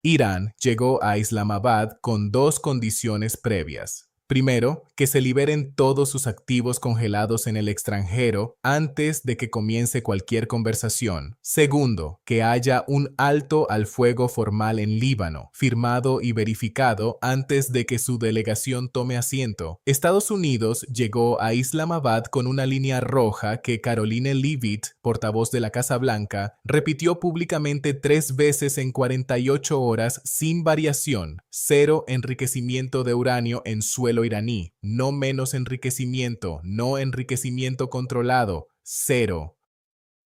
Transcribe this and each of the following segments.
Irán llegó a Islamabad con dos condiciones previas. Primero, que se liberen todos sus activos congelados en el extranjero antes de que comience cualquier conversación. Segundo, que haya un alto al fuego formal en Líbano, firmado y verificado antes de que su delegación tome asiento. Estados Unidos llegó a Islamabad con una línea roja que Caroline Leavitt, portavoz de la Casa Blanca, repitió públicamente 3 veces en 48 horas sin variación: cero enriquecimiento de uranio en suelo iraní, no menos enriquecimiento, no enriquecimiento controlado, cero.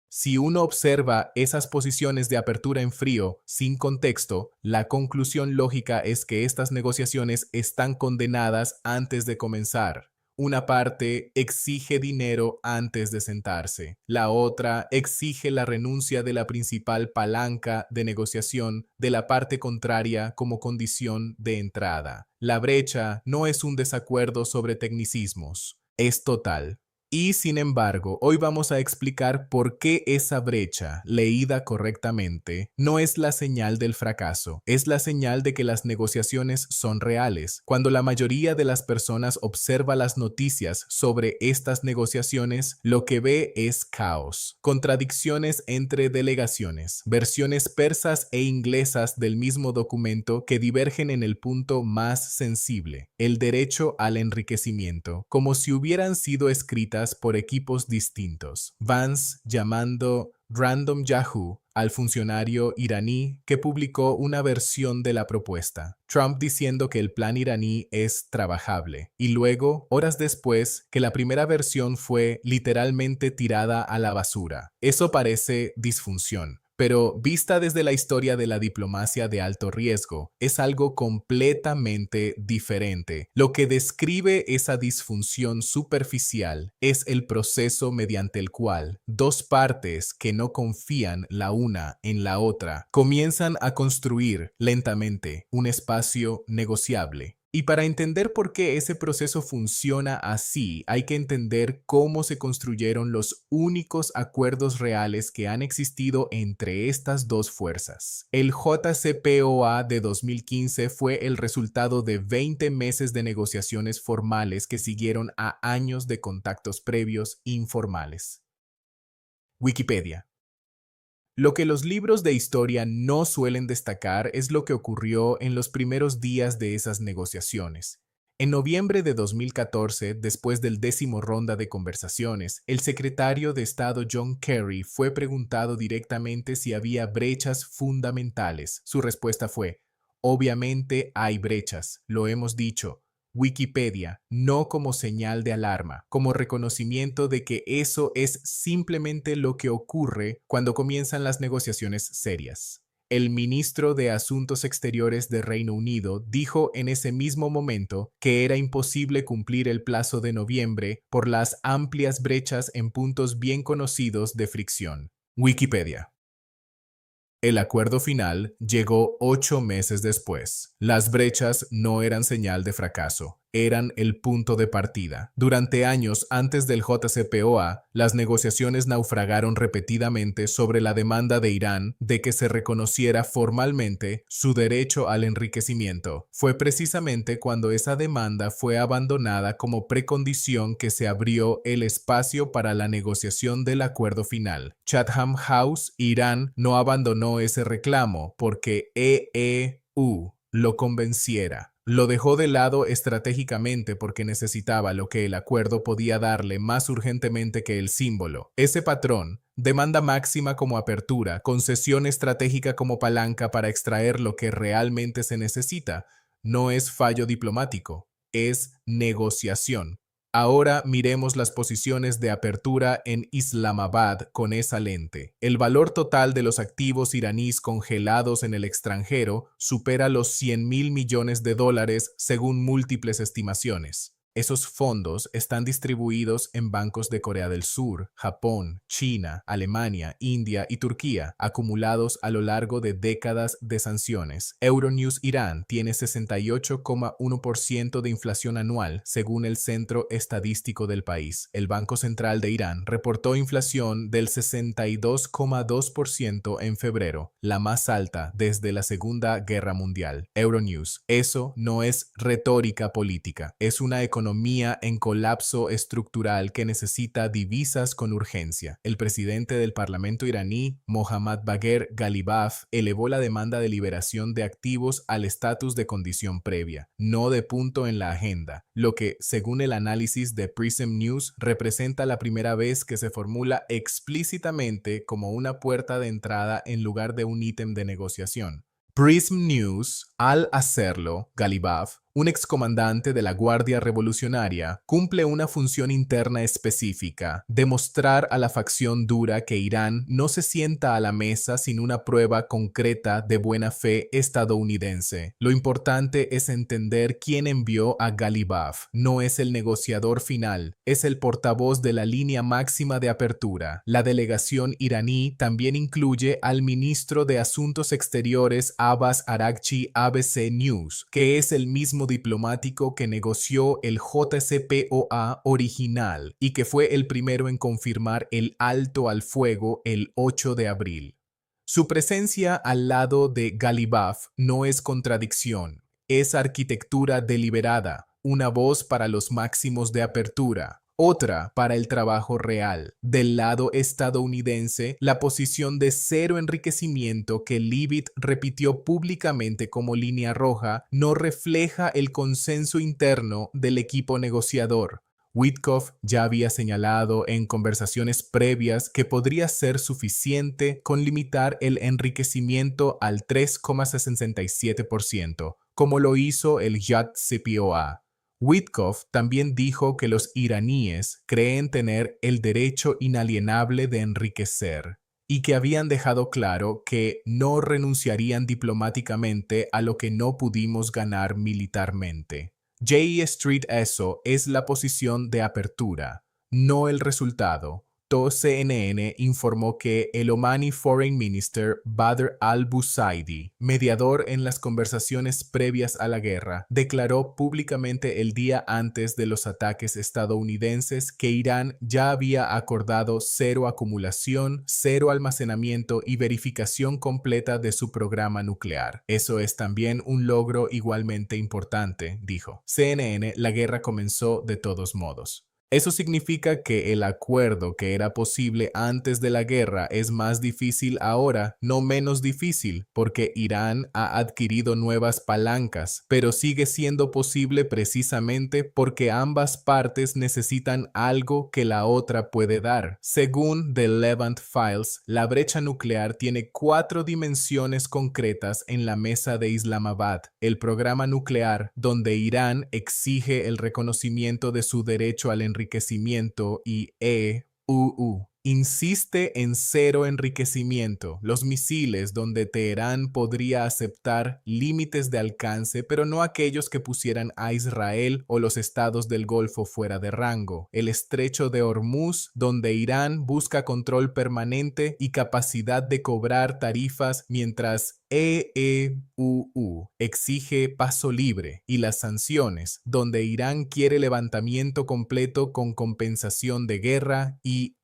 Si uno observa esas posiciones de apertura en frío, sin contexto, la conclusión lógica es que estas negociaciones están condenadas antes de comenzar. Una parte exige dinero antes de sentarse. La otra exige la renuncia de la principal palanca de negociación de la parte contraria como condición de entrada. La brecha no es un desacuerdo sobre tecnicismos, es total. Y sin embargo, hoy vamos a explicar por qué esa brecha, leída correctamente, no es la señal del fracaso, es la señal de que las negociaciones son reales. Cuando la mayoría de las personas observa las noticias sobre estas negociaciones, lo que ve es caos, contradicciones entre delegaciones, versiones persas e inglesas del mismo documento que divergen en el punto más sensible, el derecho al enriquecimiento, como si hubieran sido escritas por equipos distintos. Vance llamando Random Yahoo al funcionario iraní que publicó una versión de la propuesta. Trump diciendo que el plan iraní es trabajable. Y luego, horas después, que la primera versión fue literalmente tirada a la basura. Eso parece disfunción. Pero vista desde la historia de la diplomacia de alto riesgo, es algo completamente diferente. Lo que describe esa disfunción superficial es el proceso mediante el cual dos partes que no confían la una en la otra comienzan a construir lentamente un espacio negociable. Y para entender por qué ese proceso funciona así, hay que entender cómo se construyeron los únicos acuerdos reales que han existido entre estas dos fuerzas. El JCPOA de 2015 fue el resultado de 20 meses de negociaciones formales que siguieron a años de contactos previos informales. Wikipedia. Lo que los libros de historia no suelen destacar es lo que ocurrió en los primeros días de esas negociaciones. En noviembre de 2014, después del 10º ronda de conversaciones, el secretario de Estado John Kerry fue preguntado directamente si había brechas fundamentales. Su respuesta fue: obviamente hay brechas, lo hemos dicho. Wikipedia, no como señal de alarma, como reconocimiento de que eso es simplemente lo que ocurre cuando comienzan las negociaciones serias. El ministro de Asuntos Exteriores de Reino Unido dijo en ese mismo momento que era imposible cumplir el plazo de noviembre por las amplias brechas en puntos bien conocidos de fricción. Wikipedia. El acuerdo final llegó 8 meses después. Las brechas no eran señal de fracaso, eran el punto de partida. Durante años antes del JCPOA, las negociaciones naufragaron repetidamente sobre la demanda de Irán de que se reconociera formalmente su derecho al enriquecimiento. Fue precisamente cuando esa demanda fue abandonada como precondición que se abrió el espacio para la negociación del acuerdo final. Chatham House, Irán, no abandonó ese reclamo porque EEU lo convenciera. Lo dejó de lado estratégicamente porque necesitaba lo que el acuerdo podía darle más urgentemente que el símbolo. Ese patrón, demanda máxima como apertura, concesión estratégica como palanca para extraer lo que realmente se necesita, no es fallo diplomático, es negociación. Ahora miremos las posiciones de apertura en Islamabad con esa lente. El valor total de los activos iraníes congelados en el extranjero supera los $100.000 millones según múltiples estimaciones. Esos fondos están distribuidos en bancos de Corea del Sur, Japón, China, Alemania, India y Turquía, acumulados a lo largo de décadas de sanciones. Euronews Irán tiene 68,1% de inflación anual, según el Centro Estadístico del país. El Banco Central de Irán reportó inflación del 62,2% en febrero, la más alta desde la Segunda Guerra Mundial. Euronews. Eso no es retórica política, es una economía en colapso estructural que necesita divisas con urgencia. El presidente del Parlamento iraní, Mohammad Bagher Ghalibaf, elevó la demanda de liberación de activos al estatus de condición previa, no de punto en la agenda, lo que, según el análisis de Prism News, representa la primera vez que se formula explícitamente como una puerta de entrada en lugar de un ítem de negociación. Prism News, al hacerlo, Ghalibaf, un excomandante de la Guardia Revolucionaria, cumple una función interna específica: demostrar a la facción dura que Irán no se sienta a la mesa sin una prueba concreta de buena fe estadounidense. Lo importante es entender quién envió a Ghalibaf. No es el negociador final, es el portavoz de la línea máxima de apertura. La delegación iraní también incluye al ministro de Asuntos Exteriores Abbas Araghchi ABC News, que es el mismo diplomático que negoció el JCPOA original y que fue el primero en confirmar el alto al fuego el 8 de abril. Su presencia al lado de Ghalibaf no es contradicción, es arquitectura deliberada, una voz para los máximos de apertura, otra para el trabajo real. Del lado estadounidense, la posición de cero enriquecimiento que Leavitt repitió públicamente como línea roja no refleja el consenso interno del equipo negociador. Witkoff ya había señalado en conversaciones previas que podría ser suficiente con limitar el enriquecimiento al 3,67%, como lo hizo el JCPOA. Witkoff también dijo que los iraníes creen tener el derecho inalienable de enriquecer y que habían dejado claro que no renunciarían diplomáticamente a lo que no pudimos ganar militarmente. J. Street eso es la posición de apertura, no el resultado. CNN informó que el Omani Foreign Minister Badr al-Busaidi, mediador en las conversaciones previas a la guerra, declaró públicamente el día antes de los ataques estadounidenses que Irán ya había acordado cero acumulación, cero almacenamiento y verificación completa de su programa nuclear. Eso es también un logro igualmente importante, dijo. CNN, la guerra comenzó de todos modos. Eso significa que el acuerdo que era posible antes de la guerra es más difícil ahora, no menos difícil, porque Irán ha adquirido nuevas palancas, pero sigue siendo posible precisamente porque ambas partes necesitan algo que la otra puede dar. Según The Levant Files, la brecha nuclear tiene 4 dimensiones concretas en la mesa de Islamabad: el programa nuclear, donde Irán exige el reconocimiento de su derecho al enriquecimiento, y insiste en cero enriquecimiento, los misiles donde Teherán podría aceptar límites de alcance, pero no aquellos que pusieran a Israel o los estados del Golfo fuera de rango, el estrecho de Hormuz, donde Irán busca control permanente y capacidad de cobrar tarifas mientras exige paso libre, y las sanciones, donde Irán quiere levantamiento completo con compensación de guerra, y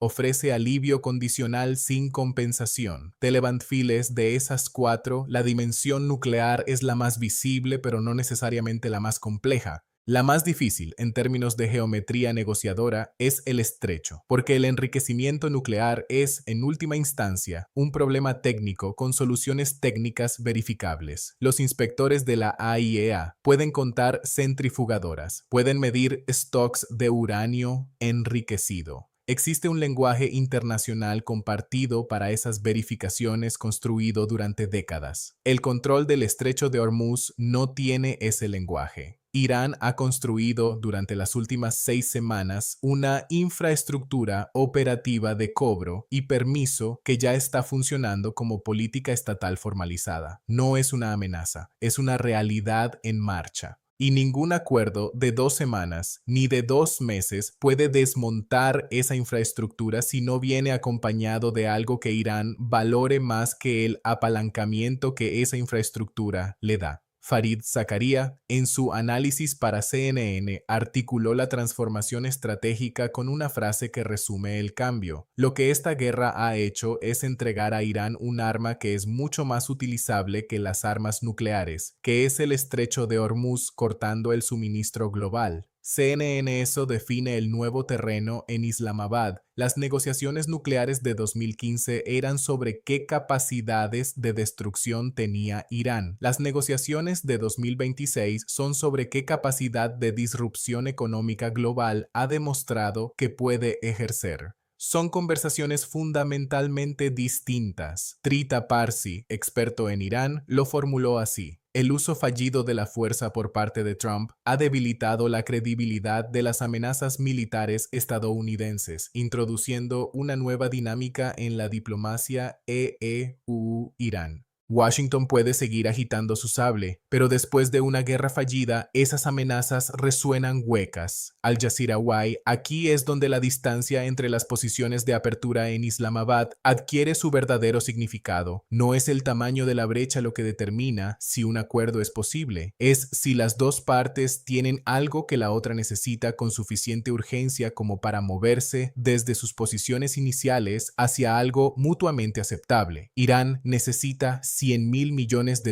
ofrece alivio condicional sin compensación. De Levant Files, de esas 4, la dimensión nuclear es la más visible, pero no necesariamente la más compleja. La más difícil, en términos de geometría negociadora, es el estrecho, porque el enriquecimiento nuclear es, en última instancia, un problema técnico con soluciones técnicas verificables. Los inspectores de la AIEA pueden contar centrifugadoras, pueden medir stocks de uranio enriquecido. Existe un lenguaje internacional compartido para esas verificaciones construido durante décadas. El control del estrecho de Hormuz no tiene ese lenguaje. Irán ha construido durante las últimas 6 semanas una infraestructura operativa de cobro y permiso que ya está funcionando como política estatal formalizada. No es una amenaza, es una realidad en marcha. Y ningún acuerdo de 2 semanas ni de 2 meses puede desmontar esa infraestructura si no viene acompañado de algo que Irán valore más que el apalancamiento que esa infraestructura le da. Farid Zakaria, en su análisis para CNN, articuló la transformación estratégica con una frase que resume el cambio. Lo que esta guerra ha hecho es entregar a Irán un arma que es mucho más utilizable que las armas nucleares, que es el estrecho de Hormuz cortando el suministro global. CNN eso define el nuevo terreno en Islamabad. Las negociaciones nucleares de 2015 eran sobre qué capacidades de destrucción tenía Irán. Las negociaciones de 2026 son sobre qué capacidad de disrupción económica global ha demostrado que puede ejercer. Son conversaciones fundamentalmente distintas. Trita Parsi, experto en Irán, lo formuló así. El uso fallido de la fuerza por parte de Trump ha debilitado la credibilidad de las amenazas militares estadounidenses, introduciendo una nueva dinámica en la diplomacia EU-Irán. Washington puede seguir agitando su sable, pero después de una guerra fallida, esas amenazas resuenan huecas. Al Jazeera Why, aquí es donde la distancia entre las posiciones de apertura en Islamabad adquiere su verdadero significado. No es el tamaño de la brecha lo que determina si un acuerdo es posible, es si las dos partes tienen algo que la otra necesita con suficiente urgencia como para moverse desde sus posiciones iniciales hacia algo mutuamente aceptable. Irán necesita $100.000 millones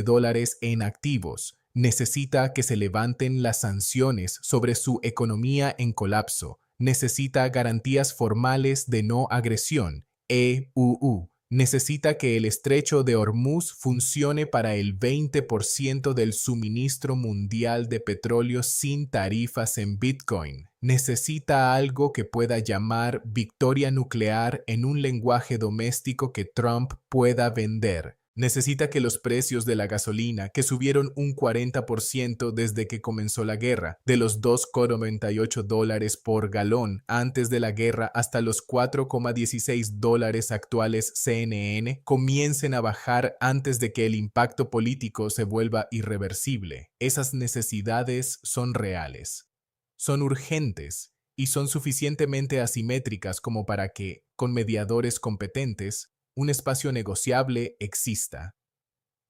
en activos. Necesita que se levanten las sanciones sobre su economía en colapso. Necesita garantías formales de no agresión. EUU. Necesita que el estrecho de Hormuz funcione para el 20% del suministro mundial de petróleo sin tarifas en Bitcoin. Necesita algo que pueda llamar victoria nuclear en un lenguaje doméstico que Trump pueda vender. Necesita que los precios de la gasolina, que subieron un 40% desde que comenzó la guerra, de los $2,98 por galón antes de la guerra hasta los $4,16 actuales CNN, comiencen a bajar antes de que el impacto político se vuelva irreversible. Esas necesidades son reales, son urgentes y son suficientemente asimétricas como para que, con mediadores competentes, un espacio negociable exista.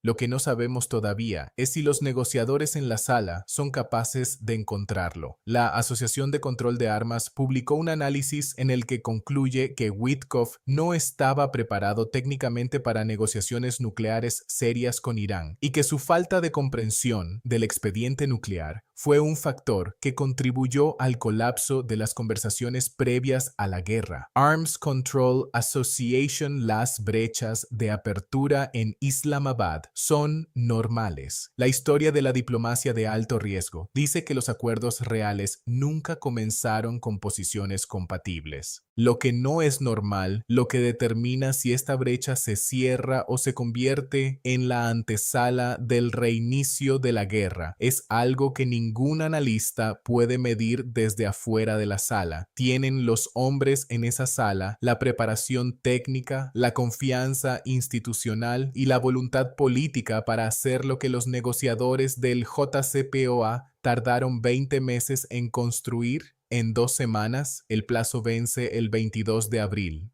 Lo que no sabemos todavía es si los negociadores en la sala son capaces de encontrarlo. La Asociación de Control de Armas publicó un análisis en el que concluye que Witkoff no estaba preparado técnicamente para negociaciones nucleares serias con Irán y que su falta de comprensión del expediente nuclear fue un factor que contribuyó al colapso de las conversaciones previas a la guerra. Arms Control Association. Las brechas de apertura en Islamabad son normales. La historia de la diplomacia de alto riesgo dice que los acuerdos reales nunca comenzaron con posiciones compatibles. Lo que no es normal, lo que determina si esta brecha se cierra o se convierte en la antesala del reinicio de la guerra, es algo que ningún analista puede medir desde afuera de la sala. Tienen los hombres en esa sala la preparación técnica, la confianza institucional y la voluntad política para hacer lo que los negociadores del JCPOA tardaron 20 meses en construir en 2 semanas. El plazo vence el 22 de abril.